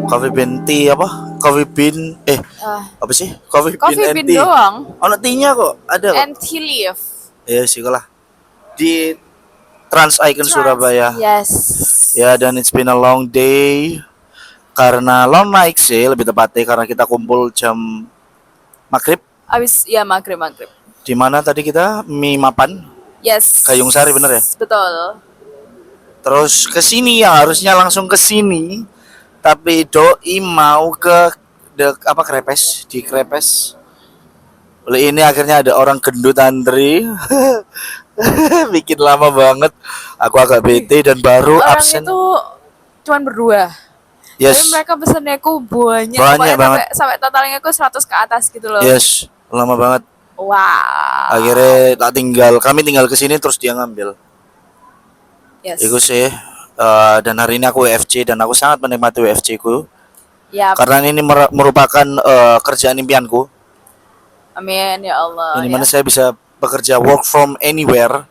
Coffee bean tea apa? Coffee bean apa sih? Coffee bean Coffee and bean tea. doang. Ono tea-nya kok, ada kok. And tea leaf. Ya sih lah. Di Trans Icon Surabaya. Yes. Ya, dan it's been a long day. Karena long night sih lebih tepatnya karena kita kumpul jam maghrib. Abis ya maghrib. Di mana tadi kita mie mapan Yes. Gayung Sari bener ya? Betul. Terus ke sini yang harusnya langsung ke sini, tapi doi mau ke Krepes, di Krepes. Oleh ini akhirnya ada orang gendut antri. Bikin lama banget. Aku agak bete dan baru Orang absen. itu cuman berdua. Yes. Tapi mereka pesennya aku banyak Banyak banget. sampai totalnya aku 100 ke atas gitu loh. Yes, lama banget. Wow. Akhirnya kami tinggal ke sini terus dia ngambil. Yes. Itu sih. Dan hari ini aku WFC dan aku sangat menikmati WFC ku. Yap. Karena ini merupakan kerjaan impianku. Amin ya Allah. Ini mana saya bisa bekerja work from anywhere.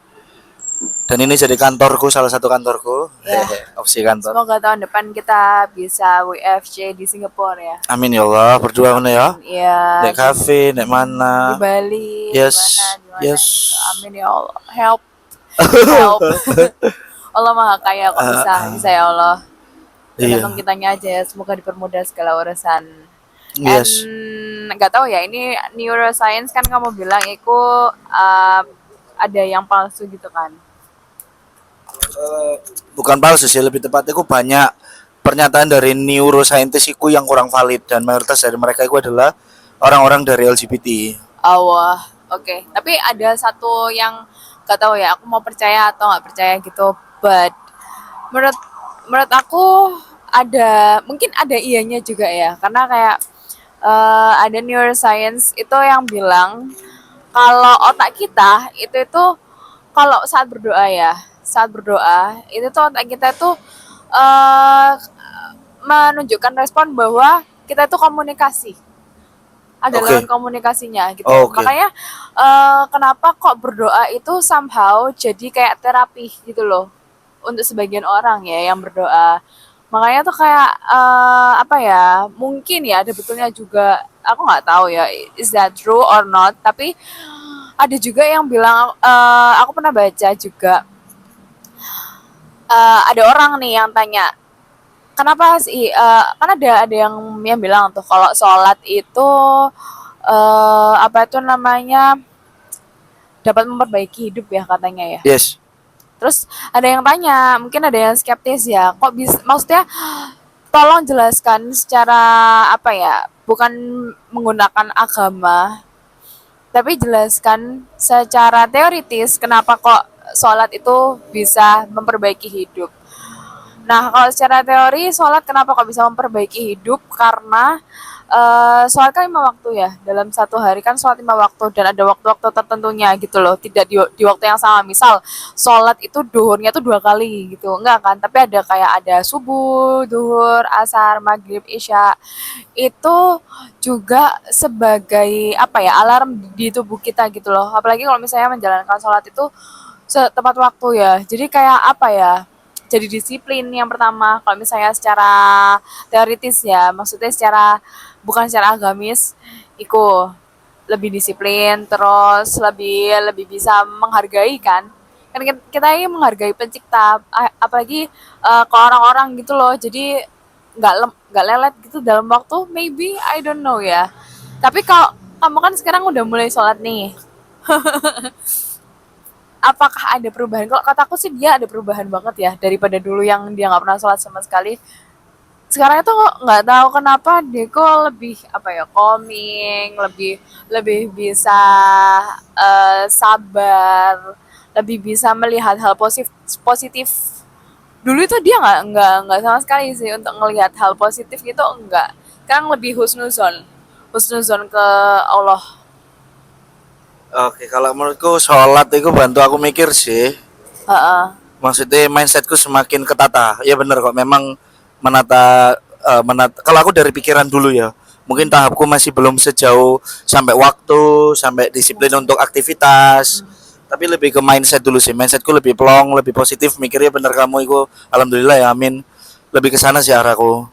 Dan ini jadi kantorku, salah satu kantorku. Ya. Opsi kantor. Semoga tahun depan kita bisa WFC di Singapura ya. Amin ya Allah, berdua mana ya? Iya. Nek cafe, nek mana? Di Bali. Yes. Di mana? Yes. Amin ya Allah. Help. Allah Maha Kaya kok bisa ya Allah. Tergantung kitanya aja. Semoga dipermudah segala urusan. Yes. Nggak tahu ya, ini neuroscience kan kamu bilang itu ada yang palsu gitu kan? Bukan palsu sih, lebih tepatnya aku banyak pernyataan dari neuroscientistku yang kurang valid dan mayoritas dari mereka itu adalah orang-orang dari LGBT. Oh, oke. Tapi ada satu yang nggak tahu ya, aku mau percaya atau nggak percaya gitu. But menurut aku mungkin ada ianya juga ya, karena kayak ada neuroscience itu yang bilang kalau otak kita itu kalau saat berdoa itu tuh otak kita tuh menunjukkan respon bahwa kita tuh komunikasi, ada lewat komunikasinya gitu. Makanya kenapa kok berdoa itu somehow jadi kayak terapi gitu loh untuk sebagian orang ya yang berdoa. Makanya tuh kayak mungkin ya ada betulnya juga, aku nggak tahu ya is that true or not, tapi ada juga yang bilang, aku pernah baca juga, ada orang nih yang tanya kenapa sih, kan ada yang bilang tuh kalau sholat itu dapat memperbaiki hidup ya katanya ya. Yes. Terus ada yang tanya, mungkin ada yang skeptis ya, kok bisa, maksudnya tolong jelaskan secara bukan menggunakan agama, tapi jelaskan secara teoritis kenapa kok sholat itu bisa memperbaiki hidup. Nah, kalau secara teori sholat kenapa kok bisa memperbaiki hidup? Karena sholat kan 5 waktu ya, dalam satu hari kan sholat 5 waktu dan ada waktu-waktu tertentunya gitu loh, tidak di waktu yang sama. Misal sholat itu duhurnya tuh 2 kali gitu, enggak kan, tapi ada subuh, duhur, asar, maghrib, isya. Itu juga sebagai alarm di tubuh kita gitu loh, apalagi kalau misalnya menjalankan sholat itu tepat waktu ya, jadi kayak jadi disiplin yang pertama. Kalau misalnya secara teoritis ya, maksudnya bukan secara agamis, iku lebih disiplin, terus lebih bisa menghargai kan kita ini menghargai pencipta, apalagi ke orang-orang gitu loh, jadi nggak lelet gitu dalam waktu, maybe I don't know ya. Tapi kalau kamu kan sekarang udah mulai sholat nih, apakah ada perubahan? Kalau kataku sih dia ada perubahan banget ya daripada dulu yang dia nggak pernah sholat sama sekali. Sekarang itu nggak tahu kenapa dia kok lebih calming, lebih bisa sabar, lebih bisa melihat hal positif. Dulu itu dia nggak sama sekali sih untuk ngelihat hal positif gitu, enggak. Sekarang lebih husnuzon ke Allah. Oke, kalau menurutku sholat itu bantu aku mikir sih. Maksudnya mindsetku semakin ketata. Ya bener kok, memang menata. Kalau aku dari pikiran dulu ya, mungkin tahapku masih belum sejauh sampai waktu, sampai disiplin untuk aktivitas. Tapi lebih ke mindset dulu sih. Mindsetku lebih plong, lebih positif. Mikirnya bener kamu itu, alhamdulillah ya, amin. lebih ke sana sih arahku.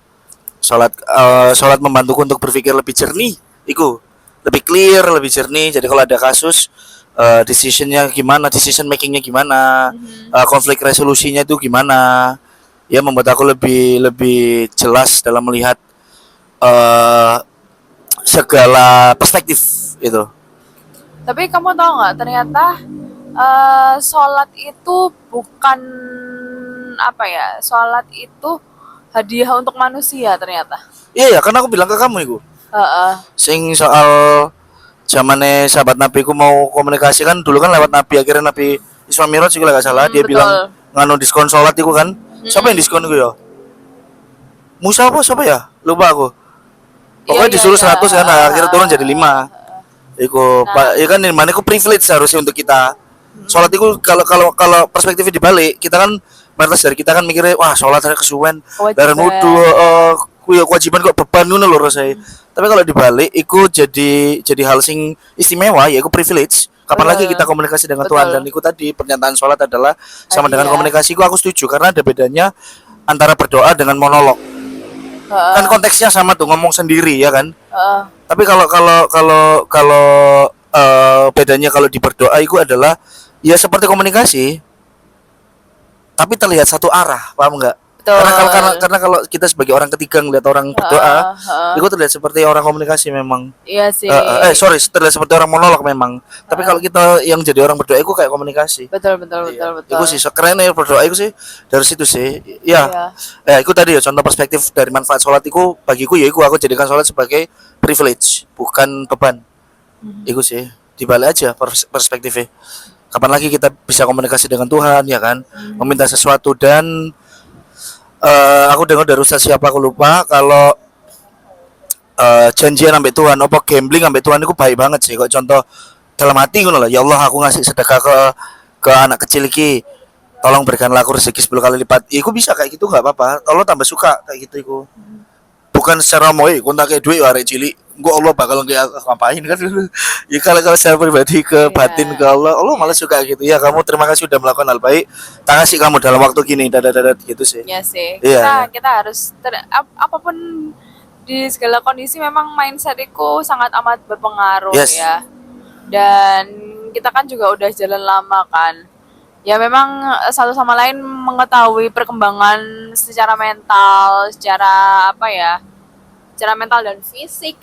Sholat membantuku untuk berpikir lebih jernih. Iku lebih clear, lebih jernih. Jadi kalau ada kasus decision makingnya gimana, konflik resolusinya itu gimana, ya membuat aku lebih lebih jelas dalam melihat eh segala perspektif itu. Tapi kamu tahu nggak, ternyata sholat itu bukan apa ya? Sholat itu hadiah untuk manusia ternyata. Iya ya, karena aku bilang ke kamu itu. Heeh. Sing soal zamannya sahabat Nabi ku mau komunikasi kan dulu kan lewat Nabi, akhirnya Nabi Isra Mi'raj juga gak salah dia Betul. bilang nganu diskon sholat itu kan. Siapa yang diskon itu ya? Musa apa siapa ya? Lupa aku. Pokoknya Iya, disuruh iya. 100 kan, akhirnya turun jadi 5. Iku Nah. ya kan mana ku privilege seharusnya untuk kita. Sholat itu kalau kalau kalau perspektifnya dibalik, kita kan mayoritas dari kita kan mikirnya wah sholat saya kesuwen, darah wudu, kewajiban kok beban ngono lho rasanya. Tapi kalau dibalik, iku jadi hal sing istimewa, ya iku privilege. Kapan lagi kita komunikasi dengan Tuhan, dan iku tadi pernyataan sholat adalah sama dengan komunikasi. Aku setuju karena ada bedanya antara berdoa dengan monolog. Kan konteksnya sama tuh, ngomong sendiri ya kan. Tapi kalau bedanya kalau di berdoa itu adalah ya seperti komunikasi, tapi terlihat satu arah, paham nggak? Betul. Karena kalau kita sebagai orang ketiga ngeliat orang berdoa, itu terlihat seperti orang komunikasi memang. Iya sih. Sorry, terlihat seperti orang monolog memang. Tapi kalau kita yang jadi orang berdoa itu kayak komunikasi. Betul. Itu sih keren ya berdoa itu sih dari situ sih. Ya. Itu tadi ya contoh perspektif dari manfaat sholat itu bagiku ya aku jadikan sholat sebagai privilege, bukan beban. Itu sih dibalik aja perspektifnya. Kapan lagi kita bisa komunikasi dengan Tuhan ya kan, meminta sesuatu. Dan aku dengar dari ustaz siapa aku lupa kalau janjian sampai Tuhan apa gambling sampai Tuhan itu baik banget sih. Kok contoh dalam hati ngono lah, ya Allah aku ngasih sedekah ke anak kecil iki, tolong berikanlah aku rezeki 10 kali lipat. Iku bisa kayak gitu nggak apa-apa. Allah tambah suka kayak gitu iku. Bukan secara mau kontak kayak duit arek cilik. Gua Allah bakal ngapain kan dulu. Ya kalau secara pribadi ke batin ke Allah malah suka gitu. Ya kamu terima kasih sudah melakukan hal baik. Tak kasih kamu dalam waktu gini dadat gitu sih. Iya sih. Iya. Kita harus apapun di segala kondisi memang mindset itu sangat amat berpengaruh. Yes. Ya. Dan kita kan juga udah jalan lama kan. Ya memang satu sama lain mengetahui perkembangan secara mental, secara apa ya? Secara mental dan fisik.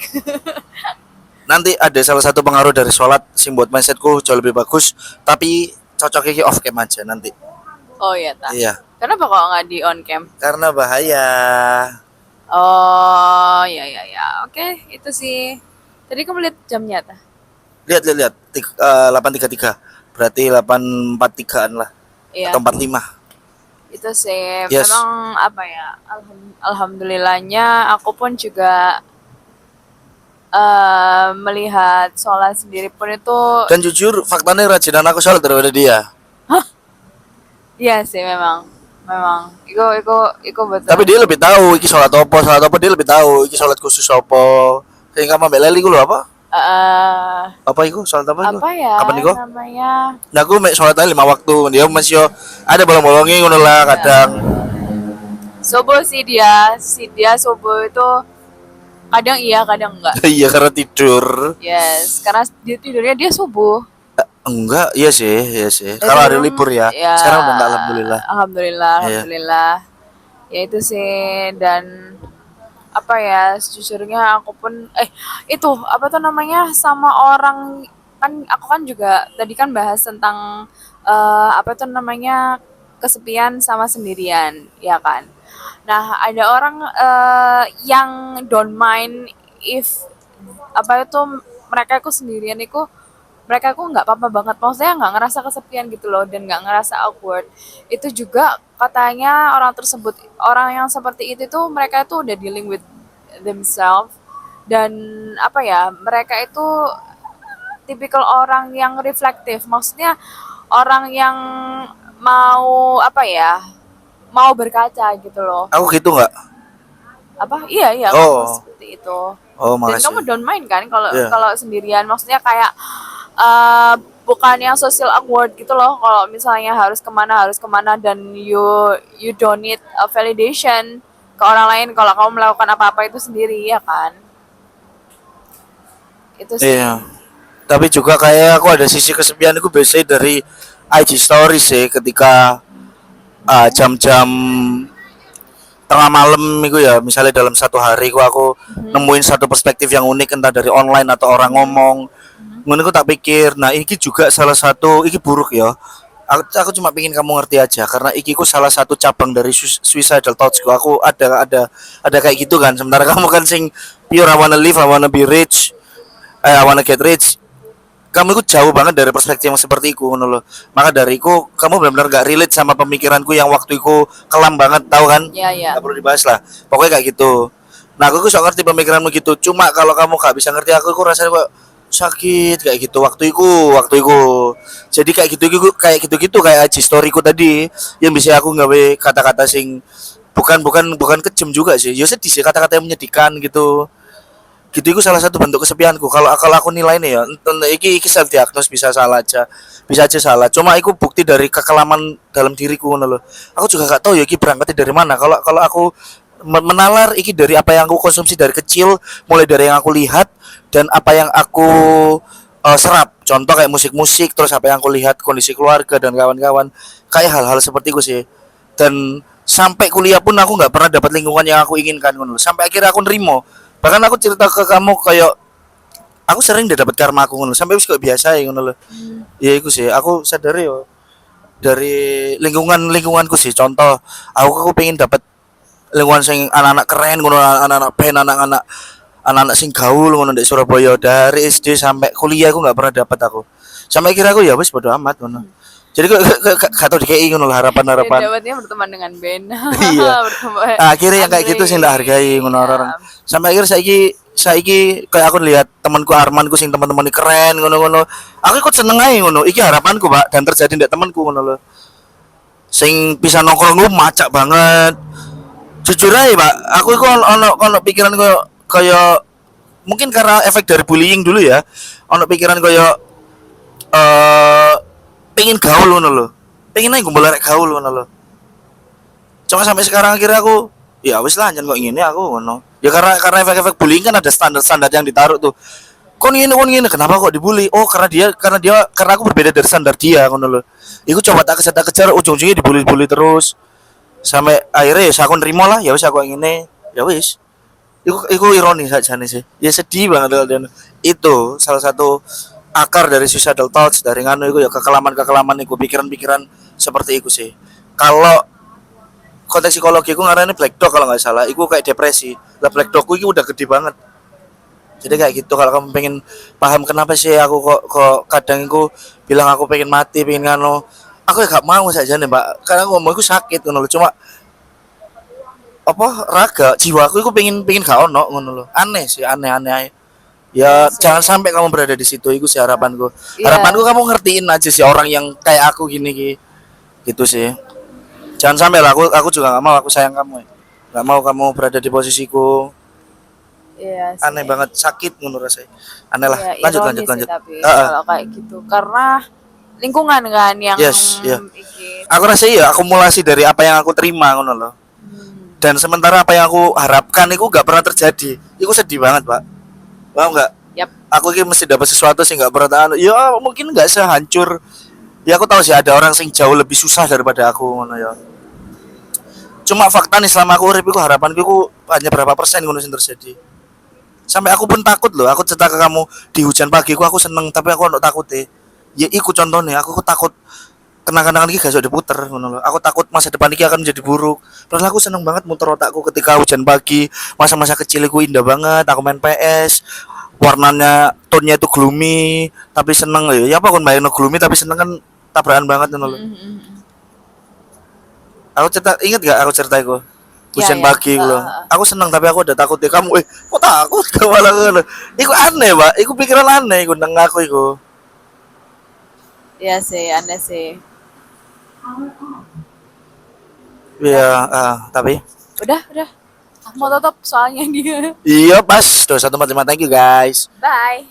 Nanti ada salah satu pengaruh dari sholat sing buat mindsetku jauh lebih bagus, tapi cocoknya off cam aja nanti. Oh iya tak. Iya. Kenapa kok nggak di on cam? Karena bahaya. Oh ya. Oke, itu sih. Tadi kamu lihat jamnya tak? Lihat 8.33. Berarti 8.43-an lah. Iya. Atau 45. Itu sih. Yes. Memang apa ya? Alhamdulillahnya aku pun juga melihat sholat sendiri pun itu. Dan jujur faktanya rajinan aku sholat daripada dia. Iya sih memang. Iku betul. Tapi dia lebih tahu iki sholat apa dia lebih tahu iki sholat khusus apa. Sehingga Mbak Leli ku lho apa? Apa iku sholat apa iku? Apa ya Apa niku? namanya? Nah aku mek sholat 5 waktu. Dia masih ada bolong-bolongnya ngono lah kadang. Subuh sih dia subuh itu kadang iya kadang enggak. Iya karena tidur. Yes, karena dia tidurnya dia subuh. Enggak, iya sih. Kalau hari libur ya. Sekarang udah enggak, alhamdulillah. Alhamdulillah. Ya itu sih. Dan apa ya, sejujurnya aku pun itu apa tuh namanya, sama orang kan, aku kan juga tadi kan bahas tentang apa tuh namanya, kesepian sama sendirian, ya kan. Nah, ada orang yang don't mind if apa itu mereka itu sendirian itu, mereka aku nggak apa-apa banget, maksudnya nggak ngerasa kesepian gitu loh, dan nggak ngerasa awkward. Itu juga katanya orang yang seperti itu tuh mereka itu udah dealing with themselves, dan apa ya, mereka itu tipikal orang yang reflektif, maksudnya orang yang mau apa ya, mau berkaca gitu loh. Aku gitu nggak? Apa? Iya, Oh. kamu seperti itu. Oh, Dan makasih. kamu don't mind kan kalau Iya. kalau sendirian, maksudnya kayak bukan yang social awkward gitu loh, kalau misalnya harus kemana dan you don't need a validation, ke orang lain kalau kamu melakukan apa-apa itu sendiri ya kan. Itu sih. Iya. Tapi juga kayak aku ada sisi kesepian itu biasanya dari IG story sih ketika jam-jam tengah malam itu ya, misalnya dalam satu hari aku nemuin satu perspektif yang unik entah dari online atau orang ngomong. Ngono aku tak pikir, nah ini juga salah satu, ini buruk ya. Aku cuma pengen kamu ngerti aja karena iki ku salah satu cabang dari suicidal thoughts ku. Aku ada kayak gitu kan. Sementara kamu kan sing pure I wanna live, I wanna be rich, I wanna get rich. Kamu itu jauh banget dari perspektif yang seperti itu ngono loh. Maka dari itu kamu benar-benar gak relate sama pemikiranku yang waktu itu kelam banget, tahu kan? Iya, iya. Gak perlu dibahas lah. Pokoknya kayak gitu. Nah, aku sok ngerti pemikiranmu gitu. Cuma kalau kamu gak bisa ngerti aku rasanya kok sakit kayak gitu waktu itu. Jadi kayak gitu kayak aja storyku tadi yang bisa aku gawe kata-kata sing bukan kejam juga sih. Ya sedih sih kata-kata yang menyedihkan gitu. Gitu itu salah satu bentuk kesepianku. Kalau aku nilai nih ya, iki self diagnose bisa aja salah. Cuma itu bukti dari kekelaman dalam diriku ngono loh. Aku juga gak tahu ya iki berangkatnya dari mana. Kalau aku menalar iki dari apa yang aku konsumsi dari kecil, mulai dari yang aku lihat dan apa yang aku serap. Contoh kayak musik-musik, terus apa yang aku lihat kondisi keluarga dan kawan-kawan, kayak hal-hal seperti itu sih. Dan sampai kuliah pun aku nggak pernah dapat lingkungan yang aku inginkan ngono loh. Sampai akhirnya aku nerimo. Bahkan aku cerita ke kamu kayak aku sering udah dapat karma aku ngono sampai wis kok biasa ya ngono loh. Ya itu sih aku sadar yo dari lingkunganku sih. Contoh aku pengen dapat lingkungan sing anak-anak keren ngono, anak-anak pen, anak-anak sing gaul ngono di Surabaya dari SD sampai kuliah aku nggak pernah dapat aku. Sampai kira aku ya wis bodo amat ngono. Jadi gak tau dikei ngono lah harapan-harapan. Dapatnya berteman dengan Ben. Iya. Berteman. Akhirnya yang kayak gitu sih ndak hargai ngono orang. Sampai akhir saiki kayak aku lihat temanku Armanku sing teman-teman keren ngono-ngono. Aku ikut seneng aja ngono. Iki harapanku, Pak, dan terjadi ndak temanku ngono lho. Sing bisa nongkrong lu macak banget. Jujur aja, Pak, aku iku ono pikiran kayak mungkin karena efek dari bullying dulu ya. Ono pikiran kayak pengen gaul ngono lho. Pengen aja ngumpul arek gaul ngono lho. Cuma sampai sekarang akhirnya aku ya wis lah jangan kok ngene aku ngono. Ya karena efek-efek bullying kan ada standar-standar yang ditaruh tuh. Kon ngene kenapa kok dibully? Oh karena aku berbeda dari standar dia ngono lho. Iku coba tak kejar ujung-ujungnya dibully terus. Sampai akhirnya ya aku nerima lah ya wis aku ngene. Ya wis. Iku ironis aja nih sih. Ya sedih banget dan itu salah satu akar dari suicidal thoughts dari nganu itu ya kekelaman itu pikiran-pikiran seperti itu sih. Kalau konteks psikologi aku ngarane black dog kalau nggak salah, itu kayak depresi. Lah black dog itu udah gede banget. Jadi kayak gitu kalau kamu pengen paham kenapa sih aku kok kadang itu bilang aku pengen mati, pengen nganu. Aku ya gak mau saja nih, Mbak. Karena aku ngomong aku sakit ngono lho. Cuma apa raga jiwaku itu pengen gak ono ngono lho. Aneh sih, aneh. Ya jangan sampai kamu berada di situ, itu sih harapanku. Harapanku kamu ngertiin aja sih orang yang kayak aku gini gitu sih. Jangan sampai lah aku juga nggak mau, aku sayang kamu ya. Nggak mau kamu berada di posisiku. Iya sih. Aneh banget, sakit menurut saya. Aneh lah. Ya, Lanjut. sih, tapi kalau kayak gitu karena lingkungan kan yang Iya. Aku rasa iya akumulasi dari apa yang aku terima ngono loh. Dan sementara apa yang aku harapkan itu nggak pernah terjadi. Itu sedih banget, Pak. Paham nggak? Yap. Aku ini mesti dapat sesuatu sih nggak pernah tahu. Ya mungkin nggak sehancur. Ya aku tahu sih ada orang sing jauh lebih susah daripada aku ngono ya. Cuma fakta nih selama aku urip iku harapanku iku hanya berapa persen ngono sing terjadi. Sampai aku pun takut loh. Aku cerita ke kamu di hujan pagi aku seneng tapi aku ono takut deh. Ya iku contohnya aku takut kenang-kenangan iki gak iso diputer ngono lho. Aku takut masa depan iki akan menjadi buruk. Padahal aku seneng banget muter otakku ketika hujan pagi. Masa-masa kecil iku indah banget. Aku main PS. Warnanya tone-nya itu gloomy tapi seneng ya. Ya apa kon main gloomy tapi seneng kan tabrakan banget ngono lho. Aku cerita inget gak aku cerita iku? Hujan pagi lho. Aku seneng tapi aku udah takut deh kamu. Kok takut gak malah ngono. Iku aneh, Pak. Iku pikiran aneh iku nang aku iku. Iya sih, aneh sih. Iya, tapi udah aku mau tutup soalnya dia. iya pas 2145 thank you guys. Bye.